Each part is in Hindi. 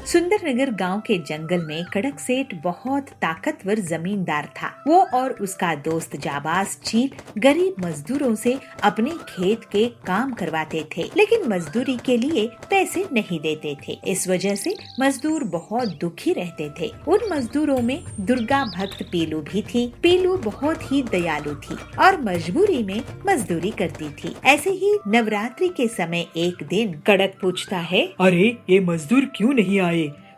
सुंदरनगर गांव के जंगल में कड़क सेठ बहुत ताकतवर जमींदार था। वो और उसका दोस्त जाबाज चील गरीब मजदूरों से अपने खेत के काम करवाते थे, लेकिन मजदूरी के लिए पैसे नहीं देते थे। इस वजह से मजदूर बहुत दुखी रहते थे। उन मजदूरों में दुर्गा भक्त पीलू भी थी। पीलू बहुत ही दयालु थी और मजबूरी में मजदूरी करती थी। ऐसे ही नवरात्रि के समय एक दिन कड़क पूछता है, अरे ये मजदूर क्यों नहीं आए?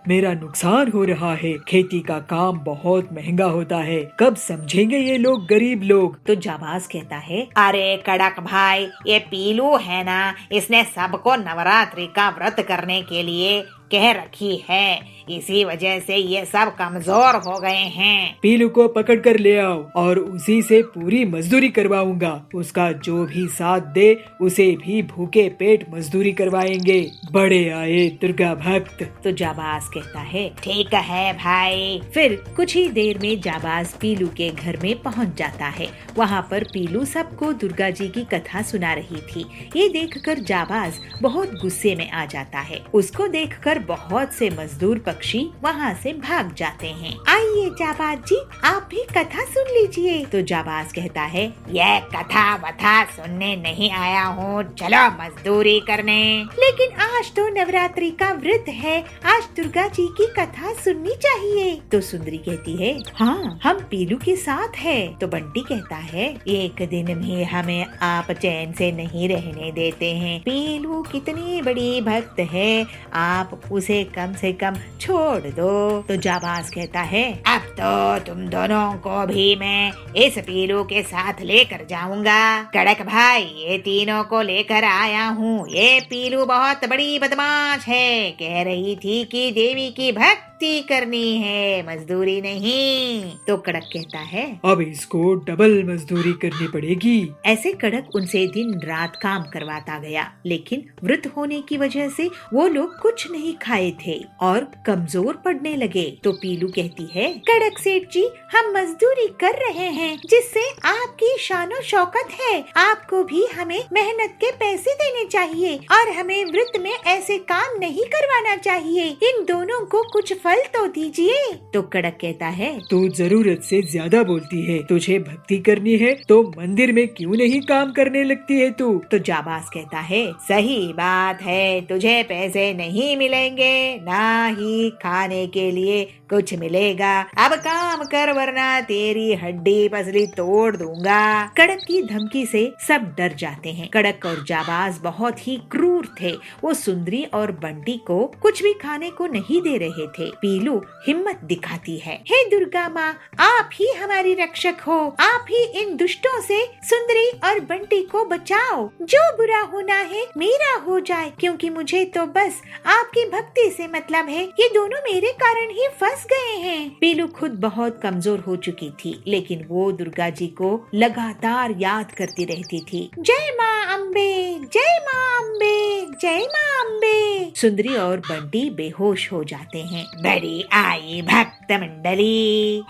मेरा नुकसान हो रहा है। खेती का काम बहुत महंगा होता है। कब समझेंगे ये लोग गरीब लोग? तो जाबाज कहता है, अरे कड़क भाई, ये पीलू है ना, इसने सबको नवरात्रि का व्रत करने के लिए कह रखी है। इसी वजह से ये सब कमजोर हो गए हैं। पीलू को पकड़ कर ले आओ और उसी से पूरी मजदूरी करवाऊंगा। उसका जो भी साथ दे उसे भी भूखे पेट मजदूरी करवाएंगे। बड़े आए दुर्गा भक्त। तो जाबाज कहता है, ठीक है भाई। फिर कुछ ही देर में जाबाज पीलू के घर में पहुंच जाता है। वहाँ पर पीलू सबको दुर्गा जी की कथा सुना रही थी। ये देखकर जाबाज बहुत गुस्से में आ जाता है। उसको देखकर बहुत से मजदूर पक्षी वहाँ से भाग जाते हैं। आइए जाबाज जी, आप भी कथा सुन लीजिए। तो जाबाज कहता है, यह कथा वथा सुनने नहीं आया हूँ, चलो मजदूरी करने। लेकिन आज तो नवरात्रि का व्रत है, आज दुर्गा जी की कथा सुननी चाहिए। तो सुंदरी कहती है, हाँ हम पीलू के साथ है। तो बंटी कहता है, एक दिन भी हमें आप चैन से नहीं रहने देते हैं। पीलू कितनी बड़ी भक्त है, आप उसे कम से कम छोड़ दो। तो जाबाज कहता है, अब तो तुम दोनों को भी मैं इस पीलू के साथ लेकर जाऊंगा। कड़क भाई, ये तीनों को लेकर आया हूँ। ये पीलू बहुत बड़ी बदमाश है, कह रही थी कि देवी की भक्ति करनी है, मजदूरी नहीं। तो कड़क कहता है, अब इसको डबल मजदूरी करनी पड़ेगी। ऐसे कड़क उनसे दिन रात काम करवाता गया, लेकिन व्रत होने की वजह से वो लोग कुछ नहीं खाए थे और कमजोर पड़ने लगे। तो पीलू कहती है, कड़क सेठ जी, हम मजदूरी कर रहे हैं जिससे आपकी शानो शौकत है। आपको भी हमें मेहनत के पैसे देने चाहिए और हमें व्रत में ऐसे काम नहीं करवाना चाहिए। इन दोनों को कुछ फल तो दीजिए। तो कड़क कहता है, तू जरूरत से ज्यादा बोलती है। तुझे भक्ति करनी है तो मंदिर में क्यों नहीं काम करने लगती है तू? तो जाबाज कहता है, सही बात है, तुझे पैसे नहीं मिलेंगे, ना ही खाने के लिए कुछ मिलेगा। अब काम कर वरना तेरी हड्डी पसली तोड़ दूंगा। कड़क की धमकी से सब डर जाते हैं। कड़क और जाबाज बहुत ही क्रूर थे। वो सुंदरी और बंटी को कुछ भी खाने को नहीं दे रहे थे। पीलू हिम्मत दिखाती है, हे दुर्गा माँ, आप ही हमारी रक्षक हो। आप ही इन दुष्टों से सुंदरी और बंटी को बचाओ। जो बुरा होना है मेरा हो जाए, क्योंकि मुझे तो बस आपकी भक्ति से मतलब है। ये दोनों मेरे कारण ही फंस गए हैं। पीलू खुद बहुत कमजोर हो चुकी थी, लेकिन वो दुर्गा जी को लगातार याद करती रहती थी। जय माँ अम्बे, जय माँ अम्बे, जय माँ अम्बे। सुंदरी और बंटी बेहोश हो जाते हैं। बड़ी आई भक्त मंडली।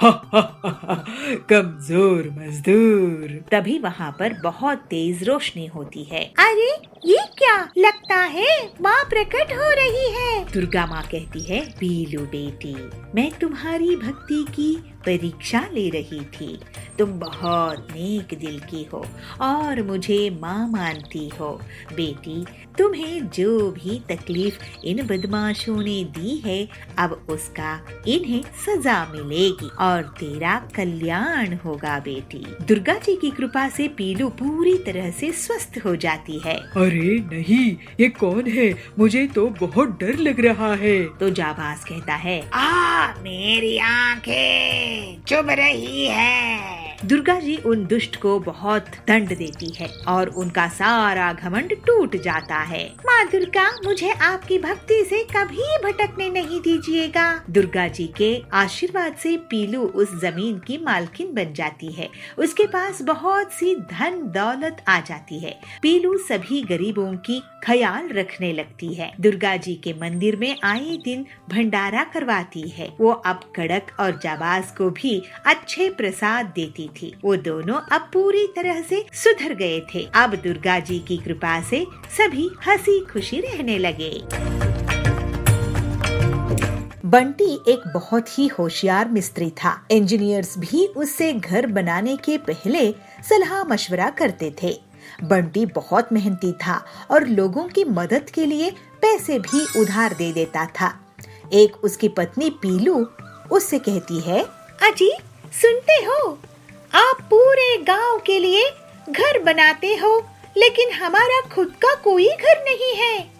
कमजोर मजदूर। तभी वहाँ पर बहुत तेज रोशनी होती है। अरे ये क्या? लगता है माँ प्रकट हो रही है। दुर्गा माँ कहती है, पीलू बेटी, मैं तुम्हारी भक्ति की परीक्षा ले रही थी। तुम बहुत नेक दिल की हो और मुझे माँ मानती हो। बेटी, तुम्हें जो भी तकलीफ इन बदमाशों ने दी है, अब उसका इन्हें सजा मिलेगी और तेरा कल्याण होगा बेटी। दुर्गा जी की कृपा से पीलू पूरी तरह से स्वस्थ हो जाती है। अरे नहीं, ये कौन है? मुझे तो बहुत डर लग रहा है। तो जाबाज कहता है, मेरी आंखें चुभ रही है। दुर्गा जी उन दुष्ट को बहुत दंड देती है और उनका सारा घमंड टूट जाता है। माँ दुर्गा, मुझे आपकी भक्ति से कभी भटकने नहीं दीजिएगा। दुर्गा जी के आशीर्वाद से पीलू उस जमीन की मालकिन बन जाती है। उसके पास बहुत सी धन दौलत आ जाती है। पीलू सभी गरीबों की ख्याल रखने लगती है। दुर्गा जी के मंदिर में आए दिन भंडारा करवाती है। वो अब कड़क और जाबाज को भी अच्छे प्रसाद देती थी। वो दोनों अब पूरी तरह से सुधर गए थे। अब दुर्गा जी की कृपा से सभी हंसी खुशी रहने लगे। बंटी एक बहुत ही होशियार मिस्त्री था। इंजीनियर्स भी उससे घर बनाने के पहले सलाह मशवरा करते थे। बंटी बहुत मेहनती था और लोगों की मदद के लिए पैसे भी उधार दे देता था। एक उसकी पत्नी पीलू उससे कहती है, अजी सुनते हो, आप पूरे गांव के लिए घर बनाते हो, लेकिन हमारा खुद का कोई घर नहीं है।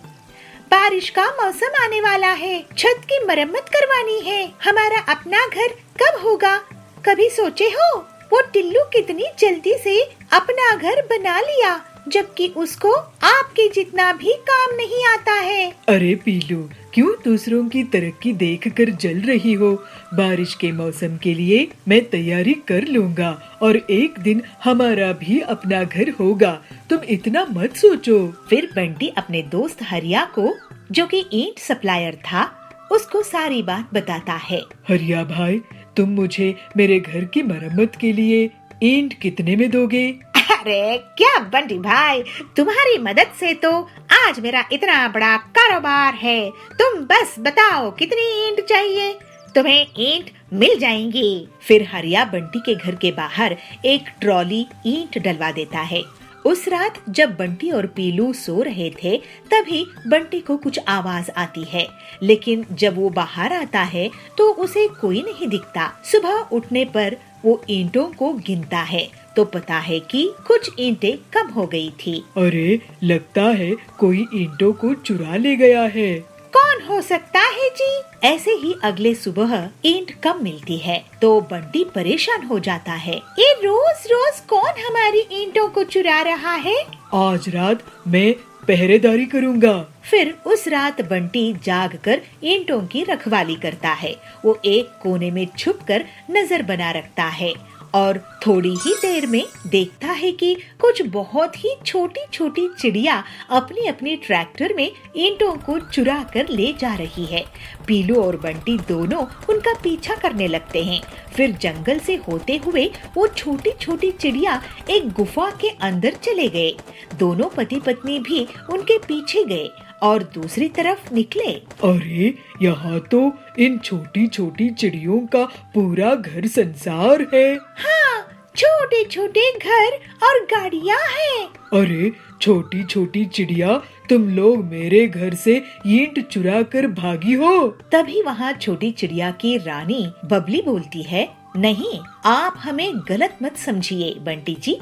बारिश का मौसम आने वाला है, छत की मरम्मत करवानी है। हमारा अपना घर कब होगा? कभी सोचे हो? वो टिल्लू कितनी जल्दी से अपना घर बना लिया, जबकि उसको आपके जितना भी काम नहीं आता है। अरे पीलू, क्यों दूसरों की तरक्की देखकर जल रही हो? बारिश के मौसम के लिए मैं तैयारी कर लूँगा और एक दिन हमारा भी अपना घर होगा। तुम इतना मत सोचो। फिर बंटी अपने दोस्त हरिया को, जो कि ईंट सप्लायर था, उसको सारी बात बताता है। हरिया भाई, तुम मुझे मेरे घर की मरम्मत के लिए ईंट कितने में दोगे? अरे क्या बंटी भाई, तुम्हारी मदद से तो आज मेरा इतना बड़ा कारोबार है। तुम बस बताओ कितनी ईंट चाहिए, तुम्हें ईंट मिल जाएंगी। फिर हरिया बंटी के घर के बाहर एक ट्रॉली ईंट डलवा देता है। उस रात जब बंटी और पीलू सो रहे थे, तभी बंटी को कुछ आवाज आती है, लेकिन जब वो बाहर आता है तो उसे कोई नहीं दिखता। सुबह उठने पर वो ईंटों को गिनता है तो पता है कि कुछ ईंटें कम हो गई थी। अरे, लगता है कोई ईंटों को चुरा ले गया है। कौन हो सकता है जी? ऐसे ही अगले सुबह ईंट कम मिलती है तो बंटी परेशान हो जाता है। ये रोज रोज कौन हमारी ईंटों को चुरा रहा है? आज रात मैं पहरेदारी करूँगा। फिर उस रात बंटी जागकर ईंटों की रखवाली करता है। वो एक कोने में छुपकर नजर बना रखता है और थोड़ी ही देर में देखता है कि कुछ बहुत ही छोटी छोटी चिड़िया अपनी अपनी ट्रैक्टर में ईंटों को चुरा कर ले जा रही है। पीलू और बंटी दोनों उनका पीछा करने लगते हैं। फिर जंगल से होते हुए वो छोटी छोटी चिड़िया एक गुफा के अंदर चले गए। दोनों पति पत्नी भी उनके पीछे गए और दूसरी तरफ निकले। अरे, यहाँ तो इन छोटी छोटी चिड़ियों का पूरा घर संसार है। हाँ, छोटे छोटे घर और गाड़ियाँ हैं। अरे छोटी छोटी चिड़िया, तुम लोग मेरे घर से ईंट चुरा कर भागी हो। तभी वहाँ छोटी चिड़िया की रानी बबली बोलती है, नहीं, आप हमें गलत मत समझिए बंटी जी।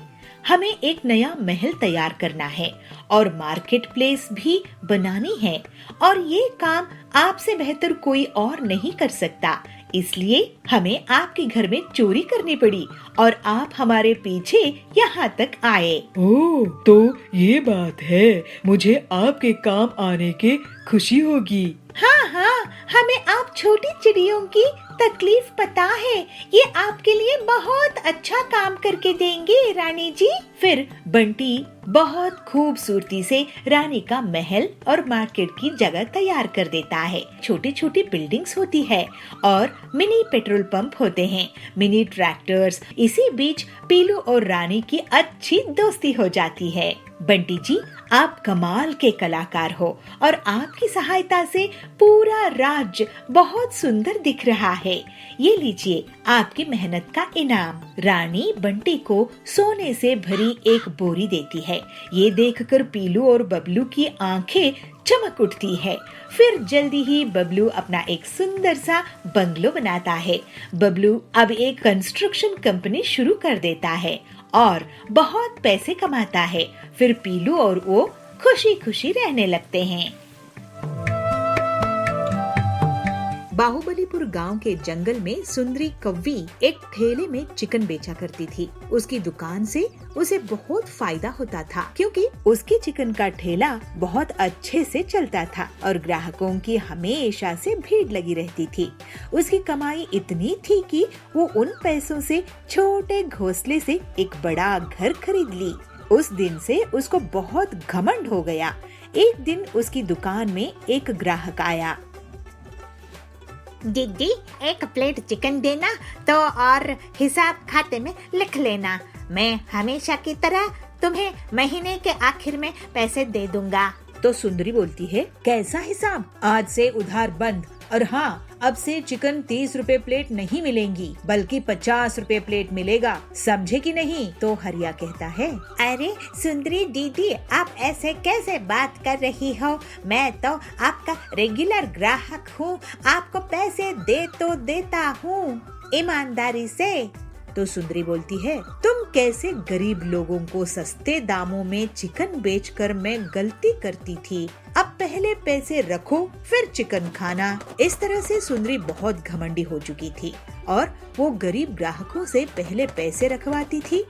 हमें एक नया महल तैयार करना है और मार्केट प्लेस भी बनानी है, और ये काम आपसे बेहतर कोई और नहीं कर सकता। इसलिए हमें आपके घर में चोरी करनी पड़ी और आप हमारे पीछे यहाँ तक आए। ओह, तो ये बात है। मुझे आपके काम आने की खुशी होगी। हाँ हाँ, हमें आप छोटी चिड़ियों की तकलीफ पता है। ये आपके लिए बहुत अच्छा काम करके देंगे रानी जी। फिर बंटी बहुत खूबसूरती से रानी का महल और मार्केट की जगह तैयार कर देता है। छोटी छोटी बिल्डिंग्स होती है और मिनी पेट्रोल पंप होते हैं, मिनी ट्रैक्टर्स। इसी बीच पीलू और रानी की अच्छी दोस्ती हो जाती है। बंटी जी, आप कमाल के कलाकार हो और आपकी सहायता से पूरा राज्य बहुत सुंदर दिख रहा है। ये लीजिए आपकी मेहनत का इनाम। रानी बंटी को सोने से भरी एक बोरी देती है। ये देखकर पीलू और बबलू की आंखें चमक उठती है। फिर जल्दी ही बबलू अपना एक सुंदर सा बंगलो बनाता है। बबलू अब एक कंस्ट्रक्शन कंपनी शुरू कर देता है और बहुत पैसे कमाता है। फिर पीलू और वो खुशी खुशी रहने लगते हैं। बाहुबलीपुर गांव के जंगल में सुंदरी कव्वी एक ठेले में चिकन बेचा करती थी। उसकी दुकान से उसे बहुत फायदा होता था, क्योंकि उसके चिकन का ठेला बहुत अच्छे से चलता था और ग्राहकों की हमेशा से भीड़ लगी रहती थी। उसकी कमाई इतनी थी कि वो उन पैसों से छोटे घोंसले से एक बड़ा घर खरीद ली। उस दिन से उसको बहुत घमंड हो गया। एक दिन उसकी दुकान में एक ग्राहक आया। दीदी, एक प्लेट चिकन देना तो और हिसाब खाते में लिख लेना। मैं हमेशा की तरह तुम्हें महीने के आखिर में पैसे दे दूंगा। तो सुंदरी बोलती है, कैसा हिसाब? आज से उधार बंद, और हाँ, अब से चिकन 30 रुपए प्लेट नहीं मिलेंगी, बल्कि 50 रुपए प्लेट मिलेगा, समझे कि नहीं? तो हरिया कहता है, अरे सुंदरी दीदी, आप ऐसे कैसे बात कर रही हो? मैं तो आपका रेगुलर ग्राहक हूँ, आपको पैसे दे तो देता हूँ ईमानदारी से। तो सुंदरी बोलती है, तुम कैसे गरीब लोगों को सस्ते दामों में चिकन बेचकर मैं गलती करती थी, अब पहले पैसे रखो फिर चिकन खाना। इस तरह से सुंदरी बहुत घमंडी हो चुकी थी और वो गरीब ग्राहकों से पहले पैसे रखवाती थी,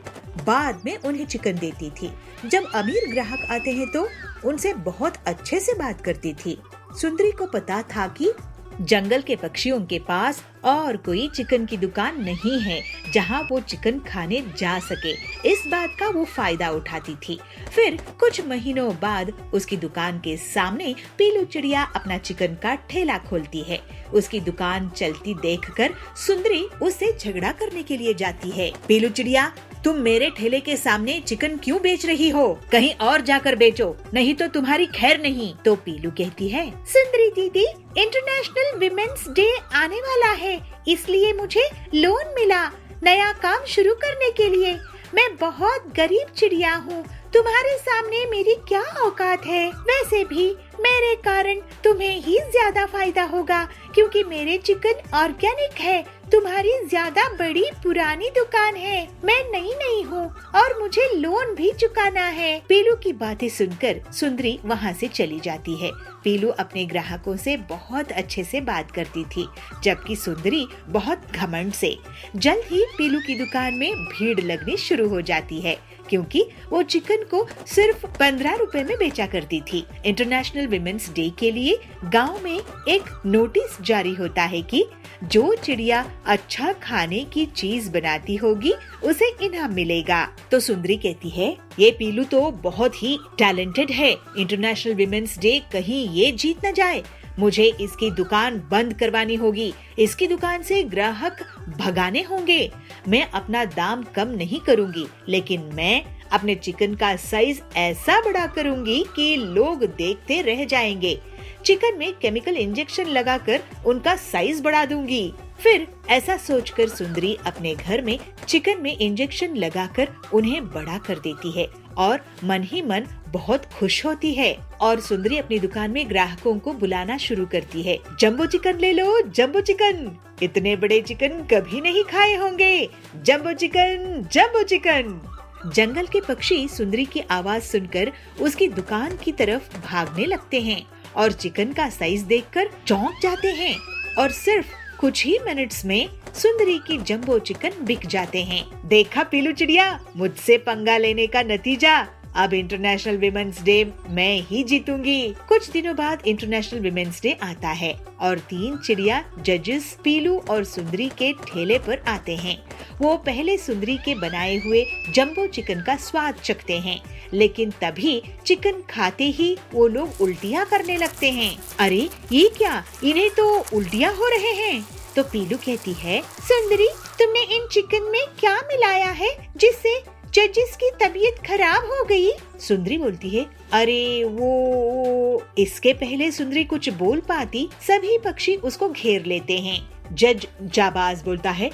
बाद में उन्हें चिकन देती थी। जब अमीर ग्राहक आते हैं तो उनसे बहुत अच्छे से बात करती थी। सुंदरी को पता था कि जंगल के पक्षियों के पास और कोई चिकन की दुकान नहीं है जहां वो चिकन खाने जा सके। इस बात का वो फायदा उठाती थी। फिर कुछ महीनों बाद उसकी दुकान के सामने पीलू चिड़िया अपना चिकन का ठेला खोलती है। उसकी दुकान चलती देखकर सुंदरी उससे झगड़ा करने के लिए जाती है। पीलू चिड़िया, तुम मेरे ठेले के सामने चिकन क्यों बेच रही हो? कहीं और जाकर बेचो, नहीं तो तुम्हारी खैर नहीं। तो पीलू कहती है, सुंदरी दीदी, इंटरनेशनल विमेंस डे आने वाला है, इसलिए मुझे लोन मिला नया काम शुरू करने के लिए। मैं बहुत गरीब चिड़िया हूँ, तुम्हारे सामने मेरी क्या औकात है? वैसे भी मेरे कारण तुम्हें ही ज्यादा फायदा होगा, क्योंकि मेरे चिकन ऑर्गेनिक है। तुम्हारी ज्यादा बड़ी पुरानी दुकान है, मैं नई हूँ और मुझे लोन भी चुकाना है। पीलू की बातें सुनकर सुंदरी वहाँ से चली जाती है। पीलू अपने ग्राहकों से बहुत अच्छे से बात करती थी, जबकि सुंदरी बहुत घमंड से। जल्द ही पीलू की दुकान में भीड़ लगनी शुरू हो जाती है, क्योंकि वो चिकन को सिर्फ 15 रुपए में बेचा करती थी। इंटरनेशनल विमेंस डे के लिए गांव में एक नोटिस जारी होता है कि जो चिड़िया अच्छा खाने की चीज बनाती होगी उसे इनाम मिलेगा। तो सुंदरी कहती है, ये पीलू तो बहुत ही टैलेंटेड है, इंटरनेशनल विमेंस डे कहीं ये जीत न जाए। मुझे इसकी दुकान बंद करवानी होगी, इसकी दुकान से ग्राहक भगाने होंगे। मैं अपना दाम कम नहीं करूंगी, लेकिन मैं अपने चिकन का साइज ऐसा बड़ा करूंगी कि लोग देखते रह जाएंगे। चिकन में केमिकल इंजेक्शन लगाकर उनका साइज बढ़ा दूंगी। फिर ऐसा सोचकर सुंदरी अपने घर में चिकन में इंजेक्शन लगाकर उन्हें बड़ा कर देती है और मन ही मन बहुत खुश होती है। और सुंदरी अपनी दुकान में ग्राहकों को बुलाना शुरू करती है। जंबो चिकन ले लो, जंबो चिकन, इतने बड़े चिकन कभी नहीं खाए होंगे, जंबो चिकन, जंबो चिकन। जंगल के पक्षी सुंदरी की आवाज सुनकर उसकी दुकान की तरफ भागने लगते हैं और चिकन का साइज देखकर चौंक जाते हैं और सिर्फ कुछ ही मिनट्स में सुंदरी की जंबो चिकन बिक जाते हैं। देखा पीलू चिड़िया, मुझसे पंगा लेने का नतीजा। अब इंटरनेशनल विमेंस डे मैं ही जीतूंगी। कुछ दिनों बाद इंटरनेशनल विमेंस डे आता है और 3 चिड़िया जजेस पीलू और सुंदरी के ठेले पर आते हैं। वो पहले सुंदरी के बनाए हुए जंबो चिकन का स्वाद चखते हैं, लेकिन तभी चिकन खाते ही वो लोग उल्टियाँ करने लगते हैं। अरे ये क्या, इन्हें तो उल्टियाँ हो रहे हैं। तो पीलू कहती है, सुंदरी, तुमने इन चिकन में क्या मिलाया है जिससे जजेस की तबीयत खराब हो गई? सुंदरी बोलती है, अरे वो। इसके पहले सुंदरी कुछ बोल पाती, सभी पक्षी उसको घेर लेते हैं। जज जाबाज बोलता है,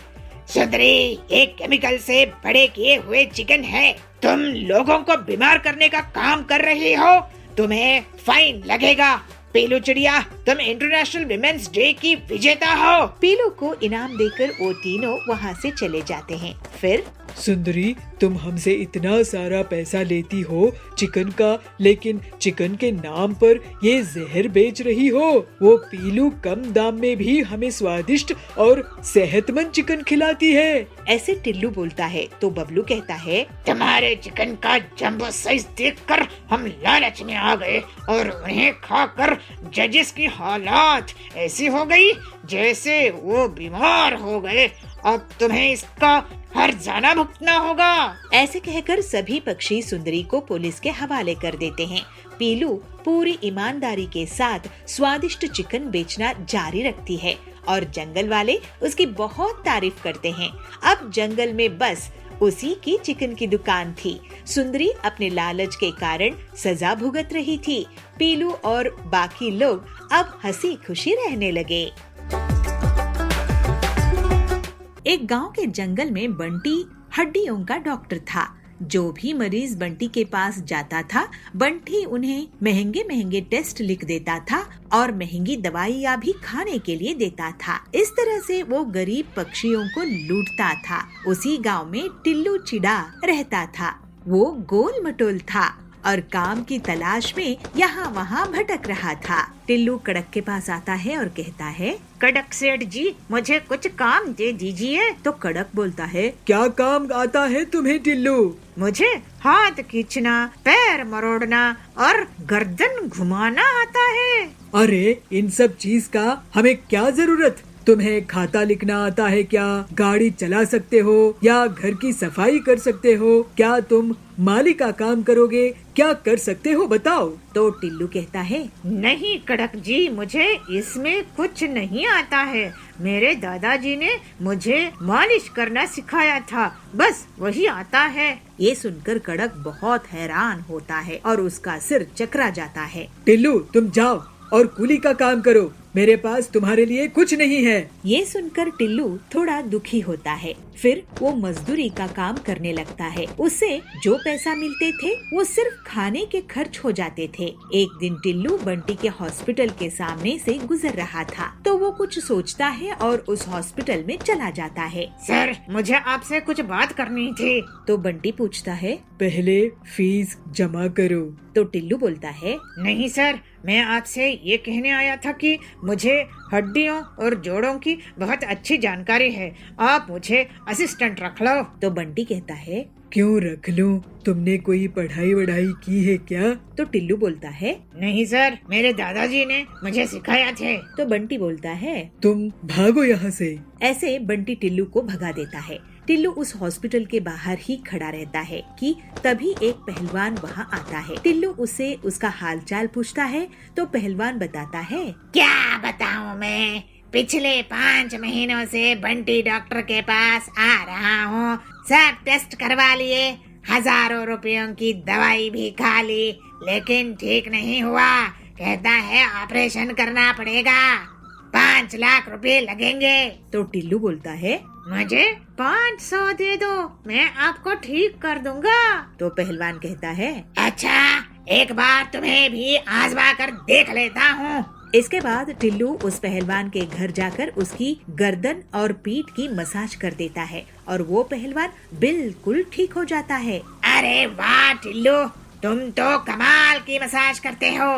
सुंदरी, एक केमिकल से बड़े किए हुए चिकन है, तुम लोगों को बीमार करने का काम कर रही हो, तुम्हें फाइन लगेगा। पीलू चिड़िया, तुम इंटरनेशनल विमेंस डे की विजेता हो। पीलू को इनाम देकर वो तीनों वहाँ से चले जाते हैं। फिर सुंदरी, तुम हमसे इतना सारा पैसा लेती हो चिकन का, लेकिन चिकन के नाम पर ये जहर बेच रही हो। वो पीलू कम दाम में भी हमें स्वादिष्ट और सेहतमंद चिकन खिलाती है। ऐसे टिल्लू बोलता है। तो बबलू कहता है, तुम्हारे चिकन का जंबो साइज देखकर हम लालच में आ गए और उन्हें खाकर जजेस की हालात ऐसी हो गई जैसे वो बीमार हो गए। अब तुम्हें इसका हर्जाना भुगतना होगा। ऐसे कहकर सभी पक्षी सुंदरी को पुलिस के हवाले कर देते हैं। पीलू पूरी ईमानदारी के साथ स्वादिष्ट चिकन बेचना जारी रखती है और जंगल वाले उसकी बहुत तारीफ करते हैं। अब जंगल में बस उसी की चिकन की दुकान थी। सुंदरी अपने लालच के कारण सजा भुगत रही थी। पीलू और बाकी लोग अब हंसी खुशी रहने लगे। एक गांव के जंगल में बंटी हड्डियों का डॉक्टर था। जो भी मरीज बंटी के पास जाता था, बंटी उन्हें महंगे महंगे टेस्ट लिख देता था और महंगी दवाइयाँ भी खाने के लिए देता था। इस तरह से वो गरीब पक्षियों को लूटता था। उसी गांव में टिल्लू चिड़ा रहता था। वो गोल मटोल था और काम की तलाश में यहाँ वहाँ भटक रहा था। टिल्लू कड़क के पास आता है और कहता है, कड़क सेठ जी, मुझे कुछ काम दे दीजिए। तो कड़क बोलता है, क्या काम आता है तुम्हें टिल्लू? मुझे हाथ खींचना, पैर मरोड़ना और गर्दन घुमाना आता है। अरे इन सब चीज का हमें क्या जरूरत? तुम्हें खाता लिखना आता है क्या? गाड़ी चला सकते हो या घर की सफाई कर सकते हो? क्या तुम माली का काम करोगे? क्या कर सकते हो बताओ? तो टिल्लू कहता है, नहीं कड़क जी, मुझे इसमें कुछ नहीं आता है। मेरे दादाजी ने मुझे मालिश करना सिखाया था, बस वही आता है। ये सुनकर कड़क बहुत हैरान होता है और उसका सिर चकरा जाता है। टिल्लू तुम जाओ और कुली का काम करो, मेरे पास तुम्हारे लिए कुछ नहीं है। ये सुनकर टिल्लू थोड़ा दुखी होता है। फिर वो मजदूरी का काम करने लगता है। उससे जो पैसा मिलते थे वो सिर्फ खाने के खर्च हो जाते थे। एक दिन टिल्लू बंटी के हॉस्पिटल के सामने से गुजर रहा था, तो वो कुछ सोचता है और उस हॉस्पिटल में चला जाता है। सर, मुझे आपसे कुछ बात करनी थी। तो बंटी पूछता है, पहले फीस जमा करो। तो टिल्लू बोलता है, नहीं सर, मैं आपसे ये कहने आया था कि मुझे हड्डियों और जोड़ों की बहुत अच्छी जानकारी है, आप मुझे असिस्टेंट रख लो। तो बंटी कहता है, क्यों रख लूं? तुमने कोई पढ़ाई वढ़ाई की है क्या? तो टिल्लू बोलता है, नहीं सर, मेरे दादाजी ने मुझे सिखाया थे। तो बंटी बोलता है, तुम भागो यहाँ से। ऐसे बंटी टिल्लू को भगा देता है। टिल्लू उस हॉस्पिटल के बाहर ही खड़ा रहता है कि तभी एक पहलवान वहाँ आता है। टिल्लू उससे उसका हालचाल पूछता है तो पहलवान बताता है, क्या बताऊं मैं, पिछले 5 महीनों से बंटी डॉक्टर के पास आ रहा हूँ। सब टेस्ट करवा लिए, हजारों रुपयों की दवाई भी खा ली, लेकिन ठीक नहीं हुआ। कहता है ऑपरेशन करना पड़ेगा, 5 लाख रुपए लगेंगे। तो टिल्लू बोलता है, मुझे 500 दे दो, मैं आपको ठीक कर दूंगा। तो पहलवान कहता है, अच्छा, एक बार तुम्हें भी आजमा कर देख लेता हूँ। इसके बाद टिल्लू उस पहलवान के घर जाकर उसकी गर्दन और पीठ की मसाज कर देता है और वो पहलवान बिल्कुल ठीक हो जाता है। अरे वाह टिल्लू, तुम तो कमाल की मसाज करते हो।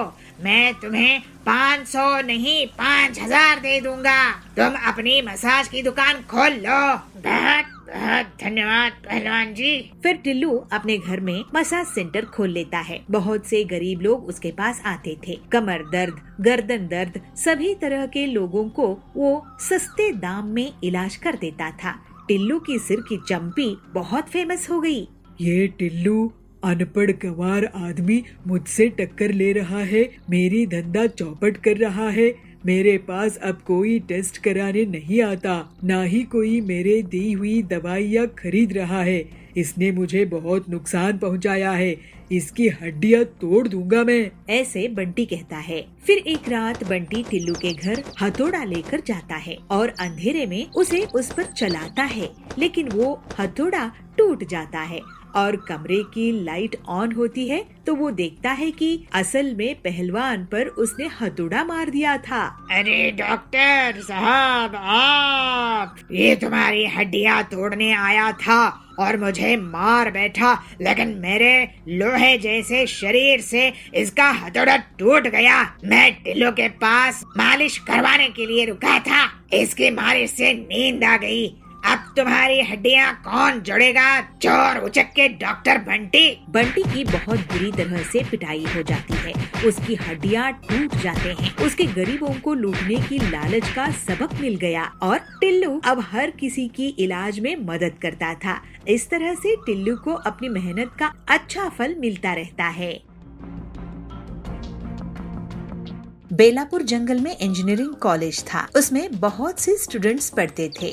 मैं तुम्हें 500 नहीं 5000 दे दूंगा। तुम अपनी मसाज की दुकान खोल लो। बहुत बहुत धन्यवाद पहलवान जी। फिर टिल्लू अपने घर में मसाज सेंटर खोल लेता है। बहुत से गरीब लोग उसके पास आते थे। कमर दर्द, गर्दन दर्द, सभी तरह के लोगों को वो सस्ते दाम में इलाज कर देता था। टिल्लू की सिर की चंपी बहुत फेमस हो गई। ये टिल्लू अनपढ़ गंवार आदमी मुझसे टक्कर ले रहा है, मेरी धंधा चौपट कर रहा है। मेरे पास अब कोई टेस्ट कराने नहीं आता, ना ही कोई मेरे दी हुई दवाइयाँ खरीद रहा है। इसने मुझे बहुत नुकसान पहुँचाया है, इसकी हड्डियाँ तोड़ दूंगा मैं। ऐसे बंटी कहता है। फिर एक रात बंटी टिल्लू के घर हथौड़ा लेकर जाता है और अंधेरे में उसे उस पर चलाता है, लेकिन वो हथौड़ा टूट जाता है और कमरे की लाइट ऑन होती है तो वो देखता है कि असल में पहलवान पर उसने हथौड़ा मार दिया था। अरे डॉक्टर साहब, आप, ये तुम्हारी हड्डियाँ तोड़ने आया था और मुझे मार बैठा, लेकिन मेरे लोहे जैसे शरीर से इसका हथौड़ा टूट गया। मैं टिल्लू के पास मालिश करवाने के लिए रुका था, इसकी मालिश से नींद आ गई। अब तुम्हारी हड्डियाँ कौन जोड़ेगा, चोर उचक्के डॉक्टर बंटी। बंटी की बहुत बुरी तरह से पिटाई हो जाती है, उसकी हड्डियाँ टूट जाते हैं। उसके गरीबों को लूटने की लालच का सबक मिल गया और टिल्लू अब हर किसी की इलाज में मदद करता था। इस तरह से टिल्लू को अपनी मेहनत का अच्छा फल मिलता रहता है। बेलापुर जंगल में इंजीनियरिंग कॉलेज था। उसमें बहुत से स्टूडेंट्स पढ़ते थे।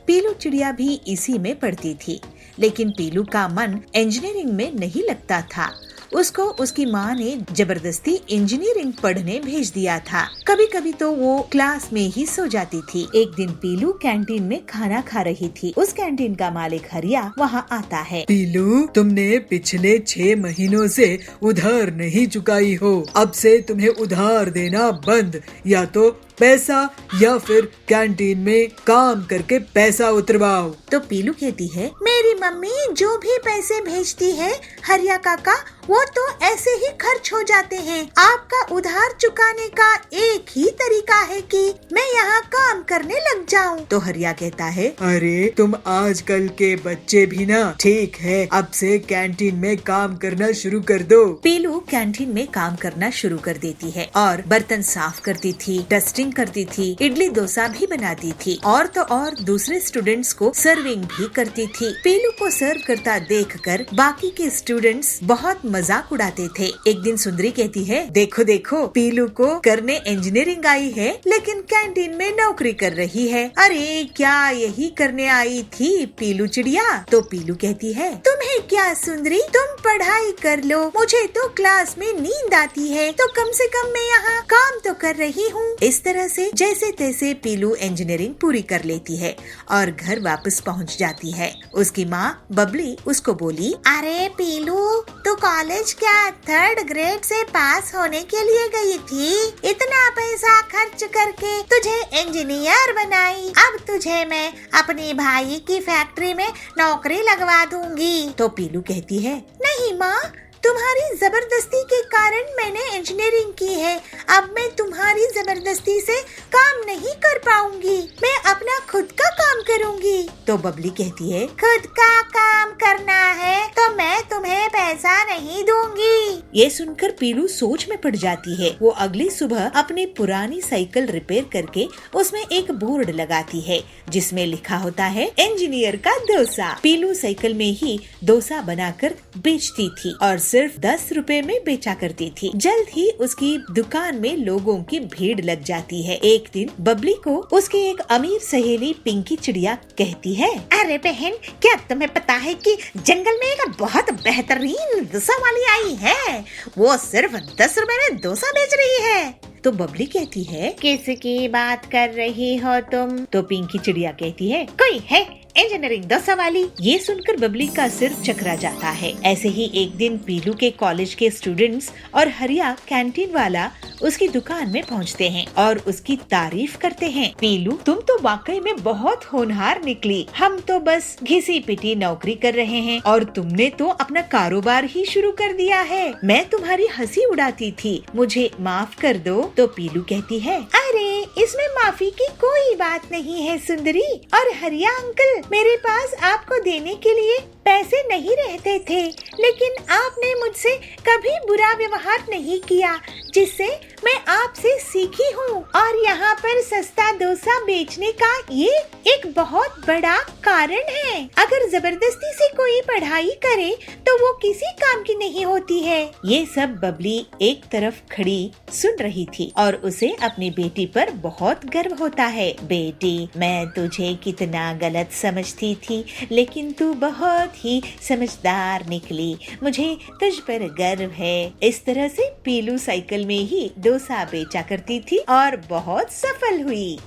पीलू चिड़िया भी इसी में पढ़ती थी। लेकिन पीलू का मन इंजीनियरिंग में नहीं लगता था। उसको उसकी माँ ने जबरदस्ती इंजीनियरिंग पढ़ने भेज दिया था। कभी कभी तो वो क्लास में ही सो जाती थी। एक दिन पीलू कैंटीन में खाना खा रही थी। उस कैंटीन का मालिक हरिया वहाँ आता है। पीलू, तुमने पिछले 6 महीनों से उधार नहीं चुकाई हो। अब से तुम्हें उधार देना बंद, या तो पैसा या फिर कैंटीन में काम करके पैसा उतरवाओ। तो पीलू कहती है, मेरी मम्मी जो भी पैसे भेजती है हरिया काका, वो तो ऐसे ही खर्च हो जाते हैं। आपका उधार चुकाने का एक ही तरीका है कि मैं यहाँ काम करने लग जाऊँ। तो हरिया कहता है, अरे तुम आजकल के बच्चे भी ना ठीक है, अब से कैंटीन में काम करना शुरू कर दो। पीलू कैंटीन में काम करना शुरू कर देती है और बर्तन साफ करती थी, डस्टिंग करती थी, इडली डोसा भी बनाती थी और तो और दूसरे स्टूडेंट्स को सर्विंग भी करती थी। पीलू को सर्व करता देखकर बाकी के स्टूडेंट्स बहुत मजाक उड़ाते थे। एक दिन सुंदरी कहती है, देखो देखो पीलू को करने इंजीनियरिंग आई है लेकिन कैंटीन में नौकरी कर रही है। अरे क्या यही करने आई थी पीलू चिड़िया? तो पीलू कहती है, तुम्हें क्या सुंदरी, तुम पढ़ाई कर लो, मुझे तो क्लास में नींद आती है, तो कम से कम मैं यहाँ काम तो कर रही हूँ। इस तरह से जैसे तैसे पीलू इंजीनियरिंग पूरी कर लेती है और घर वापस पहुँच जाती है। उसकी माँ बबली उसको बोली, अरे पीलू, तू कॉलेज क्या 3rd ग्रेड से पास होने के लिए गई थी? इतना पैसा खर्च करके तुझे इंजीनियर बनाई, अब तुझे मैं अपनी भाई की फैक्ट्री में नौकरी लगवा दूंगी। तो पीलू कहती है, नहीं माँ, तुम्हारी जबरदस्ती के कारण मैंने इंजीनियरिंग की है। अब मैं तुम्हारी जबरदस्ती से काम नहीं कर पाऊंगी, मैं अपना खुद का काम करूंगी। तो बबली कहती है, खुद का काम करना है तो मैं तुम्हें पैसा नहीं दूंगी। ये सुनकर पीलू सोच में पड़ जाती है। वो अगली सुबह अपनी पुरानी साइकिल रिपेयर करके उसमें एक बोर्ड लगाती है जिसमें लिखा होता है, इंजीनियर का डोसा। पीलू साइकिल में ही डोसा बनाकर बेचती थी और सिर्फ 10 रुपए में बेचा करती थी। जल्द ही उसकी दुकान में लोगों की भीड़ लग जाती है। एक दिन बबली को उसकी एक अमीर सहेली पिंकी चिड़िया कहती है, अरे बहन, क्या तुम्हें पता है कि जंगल में एक बहुत बेहतरीन डोसा वाली आई है, वो सिर्फ 10 रुपए में डोसा बेच रही है। तो बबली कहती है, किसकी बात कर रही हो तुम? तो पिंकी चिड़िया कहती है, कोई है इंजीनियरिंग डोसा वाली। ये सुनकर बबली का सिर चकरा जाता है। ऐसे ही एक दिन पीलू के कॉलेज के स्टूडेंट्स और हरिया कैंटीन वाला उसकी दुकान में पहुंचते हैं और उसकी तारीफ करते हैं। पीलू, तुम तो वाकई में बहुत होनहार निकली, हम तो बस घिसी पिटी नौकरी कर रहे हैं और तुमने तो अपना कारोबार ही शुरू कर दिया है। मैं तुम्हारी हंसी उड़ाती थी, मुझे माफ कर दो। तो पीलू कहती है, अरे इसमें माफी की कोई बात नहीं है सुंदरी और हरिया अंकल, मेरे पास आपको देने के लिए पैसे नहीं रहते थे, लेकिन आपने मुझसे कभी बुरा व्यवहार नहीं किया, जिससे मैं आपसे सीखी हूँ और यहाँ पर सस्ता डोसा बेचने का ये एक बहुत बड़ा कारण है। अगर जबरदस्ती से कोई पढ़ाई करे तो वो किसी काम की नहीं होती है। ये सब बबली एक तरफ खड़ी सुन रही थी और उसे अपनी बेटी पर बहुत गर्व होता है। बेटी, मैं तुझे कितना गलत समझती थी, लेकिन तू बहुत ही समझदार निकली, मुझे तुझ पर गर्व है। इस तरह से पीलू साइकिल में ही डोसा बेचा करती थी और बहुत सफल हुई।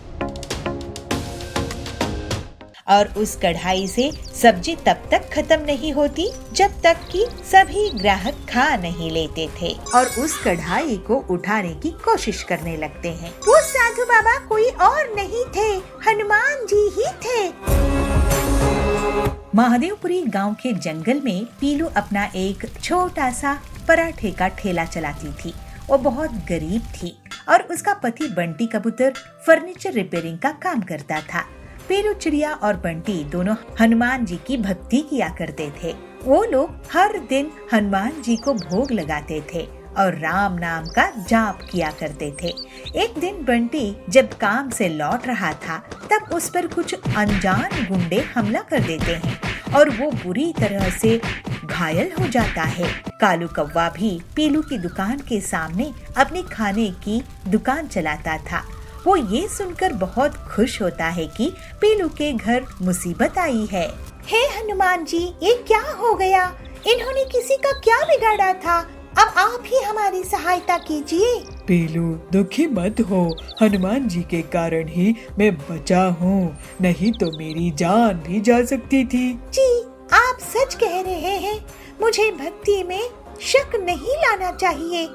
और उस कढ़ाई से सब्जी तब तक खत्म नहीं होती जब तक कि सभी ग्राहक खा नहीं लेते थे और उस कढ़ाई को उठाने की कोशिश करने लगते हैं। वो साधु बाबा कोई और नहीं थे, हनुमान जी ही थे। महादेवपुरी गांव के जंगल में पीलू अपना एक छोटा सा पराठे का ठेला चलाती थी। वो बहुत गरीब थी और उसका पति बंटी कबूतर फर्नीचर रिपेयरिंग का काम करता था। पीलू चिड़िया और बंटी दोनों हनुमान जी की भक्ति किया करते थे। वो लोग हर दिन हनुमान जी को भोग लगाते थे और राम नाम का जाप किया करते थे। एक दिन बंटी जब काम से लौट रहा था तब उस पर कुछ अनजान गुंडे हमला कर देते हैं और वो बुरी तरह से घायल हो जाता है। कालू कौवा भी पीलू की दुकान के सामने अपने खाने की दुकान चलाता था। वो ये सुनकर बहुत खुश होता है कि पीलू के घर मुसीबत आई है। हे हनुमान जी, ये क्या हो गया? इन्होंने किसी का क्या बिगाड़ा था? अब आप ही हमारी सहायता कीजिए। पीलू, दुखी मत हो, हनुमान जी के कारण ही मैं बचा हूँ, नहीं तो मेरी जान भी जा सकती थी। जी, आप सच कह रहे हैं। मुझे भक्ति में शक नहीं लाना चाहिए।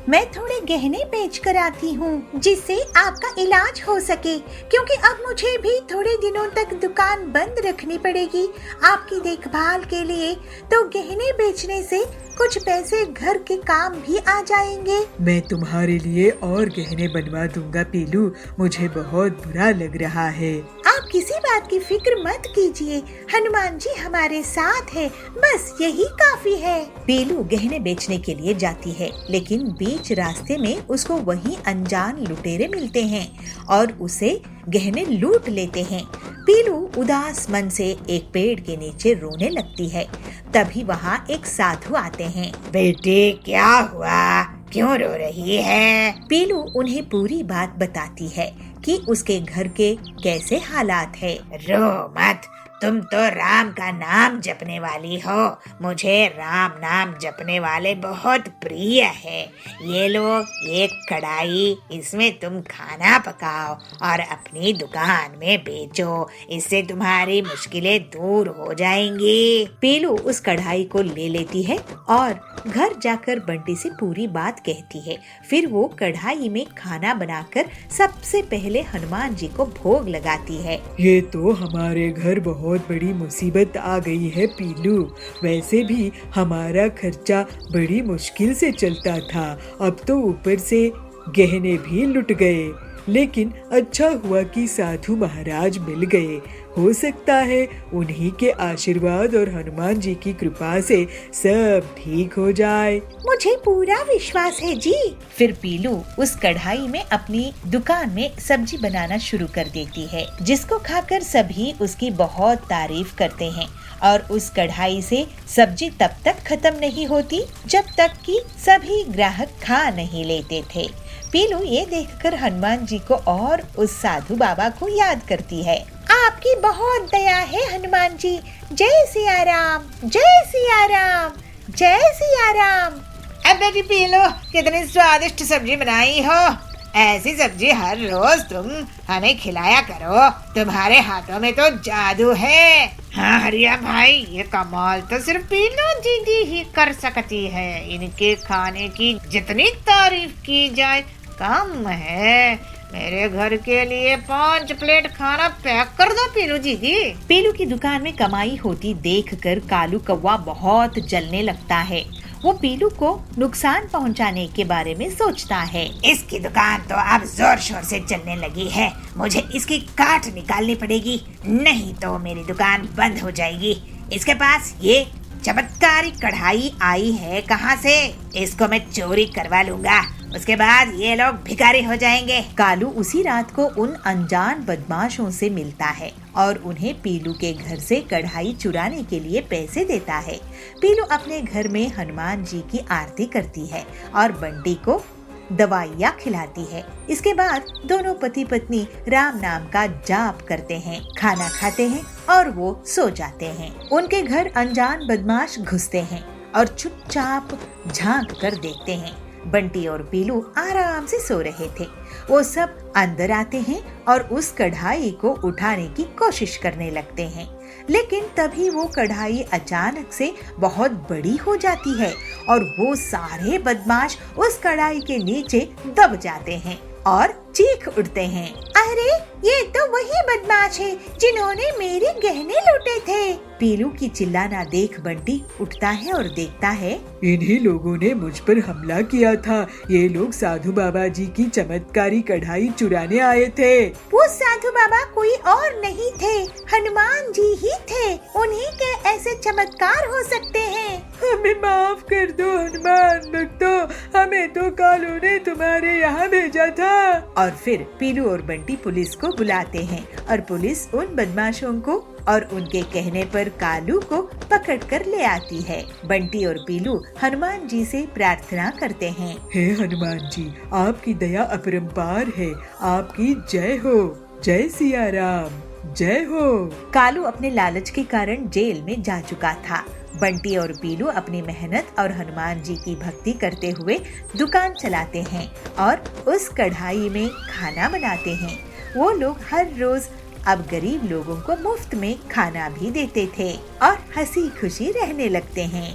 मैं थोड़े गहने बेच कर आती हूँ जिससे आपका इलाज हो सके, क्योंकि अब मुझे भी थोड़े दिनों तक दुकान बंद रखनी पड़ेगी आपकी देखभाल के लिए। तो गहने बेचने से कुछ पैसे घर के काम भी आ जाएंगे। मैं तुम्हारे लिए और गहने बनवा दूंगा पीलू, मुझे बहुत बुरा लग रहा है। आप किसी बात की फिक्र मत कीजिए, हनुमान जी हमारे साथ है, बस यही काफी है। पीलू गहने बेचने के लिए जाती है, लेकिन बीच रास्ते में उसको वही अनजान लुटेरे मिलते हैं और उसे गहने लूट लेते हैं। पीलू उदास मन से एक पेड़ के नीचे रोने लगती है। तभी वहाँ एक साधु आते हैं। बेटे, क्या हुआ? क्यों रो रही है? पीलू उन्हें पूरी बात बताती है कि उसके घर के कैसे हालात है। रो मत, तुम तो राम का नाम जपने वाली हो। मुझे राम नाम जपने वाले बहुत प्रिय है। ये लो, एक कढ़ाई, इसमें तुम खाना पकाओ और अपनी दुकान में बेचो। इससे तुम्हारी मुश्किलें दूर हो जाएंगी। पीलू उस कढ़ाई को ले लेती है और घर जाकर बंटी से पूरी बात कहती है। फिर वो कढ़ाई में खाना बनाकर सबसे पहले हनुमान जी को भोग लगाती है। ये तो हमारे घर बहुत बड़ी मुसीबत आ गई है पीलू। वैसे भी हमारा खर्चा बड़ी मुश्किल से चलता था, अब तो ऊपर से गहने भी लुट गए। लेकिन अच्छा हुआ कि साधु महाराज मिल गए। हो सकता है उन्हीं के आशीर्वाद और हनुमान जी की कृपा से सब ठीक हो जाए। मुझे पूरा विश्वास है जी। फिर पीलू उस कढ़ाई में अपनी दुकान में सब्जी बनाना शुरू कर देती है, जिसको खाकर सभी उसकी बहुत तारीफ करते हैं। और उस कढ़ाई से सब्जी तब तक खत्म नहीं होती जब तक कि सभी ग्राहक खा नहीं लेते थे। पीलू ये देखकर हनुमान जी को और उस साधु बाबा को याद करती है। आपकी बहुत दया है हनुमान जी। जय सिया राम, जय सिया राम, जय सिया राम। अब बेटी पीलू, कितनी स्वादिष्ट सब्जी बनाई हो। ऐसी सब्जी हर रोज तुम हमें खिलाया करो। तुम्हारे हाथों में तो जादू है। हाँ हरिया भाई, ये कमाल तो सिर्फ पीलू दीदी ही कर सकती है। इनके खाने की जितनी तारीफ की जाए कम है। मेरे घर के लिए 5 प्लेट खाना पैक कर दो पीलू दीदी। पीलू की दुकान में कमाई होती देखकर कालू कौवा बहुत जलने लगता है। वो पीलू को नुकसान पहुंचाने के बारे में सोचता है। इसकी दुकान तो अब जोर शोर से चलने लगी है। मुझे इसकी काट निकालनी पड़ेगी, नहीं तो मेरी दुकान बंद हो जाएगी। इसके पास ये चमत्कारी कढ़ाई आई है कहाँ से? इसको मैं चोरी करवा लूंगा, उसके बाद ये लोग भिखारी हो जाएंगे। कालू उसी रात को उन अनजान बदमाशों से मिलता है और उन्हें पीलू के घर से कढ़ाई चुराने के लिए पैसे देता है। पीलू अपने घर में हनुमान जी की आरती करती है और बंटी को दवाइयाँ खिलाती है। इसके बाद दोनों पति पत्नी राम नाम का जाप करते हैं, खाना खाते हैं और वो सो जाते हैं। उनके घर अनजान बदमाश घुसते हैं और चुपचाप झांक कर देखते हैं। बंटी और पीलू आराम से सो रहे थे। वो सब अंदर आते हैं और उस कढ़ाई को उठाने की कोशिश करने लगते हैं, लेकिन तभी वो कढ़ाई अचानक से बहुत बड़ी हो जाती है और वो सारे बदमाश उस कढ़ाई के नीचे दब जाते हैं और चीख उठते हैं। अरे ये तो वही बदमाश है जिन्होंने मेरे गहने लूटे थे। पीलू की चिल्लाना देख बंटी उठता है और देखता है इन्हीं लोगों ने मुझ पर हमला किया था। ये लोग साधु बाबा जी की चमत्कारी कढ़ाई चुराने आए थे। वो साधु बाबा कोई और नहीं थे, हनुमान जी ही थे। उन्हीं के ऐसे चमत्कार हो सकते हैं। हमें माफ कर दो हनुमान भक्तों, हमें तो कालू ने तुम्हारे यहाँ भेजा था। और फिर पीलू और बंटी पुलिस को बुलाते हैं और पुलिस उन बदमाशों को और उनके कहने पर कालू को पकड़कर ले आती है। बंटी और पीलू हनुमान जी से प्रार्थना करते हैं। हे हनुमान जी, आपकी दया अपरंपार है, आपकी जय हो। जय सिया राम। जय हो। कालू अपने लालच के कारण जेल में जा चुका था। बंटी और पीलू अपनी मेहनत और हनुमान जी की भक्ति करते हुए दुकान चलाते हैं और उस कढ़ाई में खाना बनाते हैं। वो लोग हर रोज अब गरीब लोगों को मुफ्त में खाना भी देते थे और हंसी खुशी रहने लगते हैं।